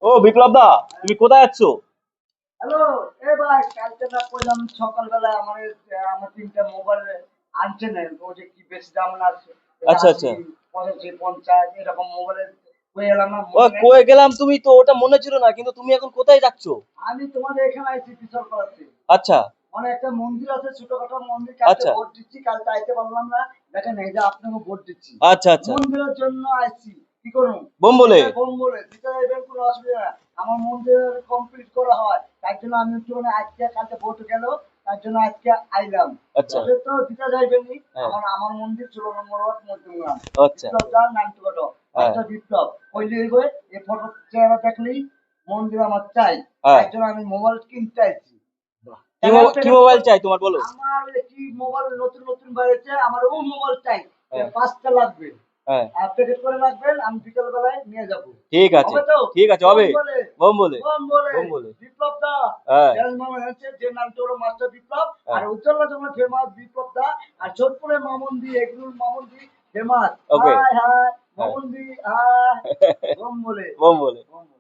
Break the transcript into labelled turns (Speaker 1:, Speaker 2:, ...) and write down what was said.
Speaker 1: ও বিপ্লব দা, তুমি কোথায় যাচ্ছ?
Speaker 2: হ্যালো। এ ভাই, কালকে না কইলাম সকালবেলায় আমার তিনটা মোবাইল আনছে না, ও যে কি বেশি দাম না আছে,
Speaker 1: আচ্ছা
Speaker 2: আশি
Speaker 1: আচ্ছা।
Speaker 2: 85 50 এরকম মোবাইলের কই এলাম না,
Speaker 1: ও
Speaker 2: মনে নেই।
Speaker 1: কয়ে গেলাম, তুমি তো ওটা মনে ছিল না, কিন্তু তুমি এখন কোথায় যাচ্ছ?
Speaker 2: আমি তোমাদের এখানে আইছি পিছল করাচ্ছি।
Speaker 1: আচ্ছা
Speaker 2: মানে একটা মন্দির আছে, ছোটখাটো মন্দির, কালকে
Speaker 1: আচ্ছা
Speaker 2: ভোট দিচ্ছি, কালকে আইতে পারলাম না। দেখেন এই যে আপনাকে ভোট দিচ্ছি,
Speaker 1: আচ্ছা আচ্ছা।
Speaker 2: মন্দিরের জন্য আইছি। কি করুন?
Speaker 1: বোম বলে।
Speaker 2: এটা বোম বলে দিতে যাইবেন, কোনো অসুবিধা না। আমার মন্দির কমপ্লিট করা হয়, তার জন্য আমি একটু মানে আজকে কালকে ভোট গেল, তার জন্য আজকে আইলাম।
Speaker 1: আচ্ছা।
Speaker 2: তবে তো দিতে যাইবেনই।
Speaker 1: হ্যাঁ।
Speaker 2: আমার মন্দির 16 নম্বর ওয়ার্ড মধ্যমগ্রাম।
Speaker 1: আচ্ছা।
Speaker 2: বিপ্লব দাস নান্টুঘট,
Speaker 1: হ্যাঁ
Speaker 2: মাস্টার বিপ্লব। কইলে হইবে, এই ফটো চেহারা দেখলেই মন্দির আমার চাই।
Speaker 1: হ্যাঁ।
Speaker 2: তার জন্য আমি মোবাইল কিনতে আইছি।
Speaker 1: কি মোবাইল চাই তোমার, বলো?
Speaker 2: আমার কি মোবাইল নতুন নতুন বেরিয়েছে, আমার ও মোবাইল চাই।
Speaker 1: হ্যাঁ।
Speaker 2: 5টা লাগবে।
Speaker 1: হ্যাঁ।
Speaker 2: প্যাকেট করে রাখবেন, আমি বিকেল বেলায় নিয়ে যাব।
Speaker 1: ঠিক আছে।
Speaker 2: হবে তো?
Speaker 1: ঠিক আছে,
Speaker 2: বোম
Speaker 1: হবে।
Speaker 2: বলে,
Speaker 1: বোম বলে।
Speaker 2: বোম বলে।
Speaker 1: বোম বলে।
Speaker 2: বিপ্লব দা,
Speaker 1: হ্যাঁ
Speaker 2: জেল মামা হচ্ছে যে নামটা ওরা মাস্টার বিপ্লব। আর
Speaker 1: হ্যাঁ।
Speaker 2: উজ্জ্বলা তোমার ফেমাস বিপ্লব দা। আর সোদপুরে মামুন্দি, এগরুল মামুন্দি ফেমাস।
Speaker 1: ওকে।
Speaker 2: হাই হাই
Speaker 1: হ্যাঁ।
Speaker 2: মামুন্দি, হাই। বোম বলে।
Speaker 1: বোম বলে।
Speaker 2: বোম বলে।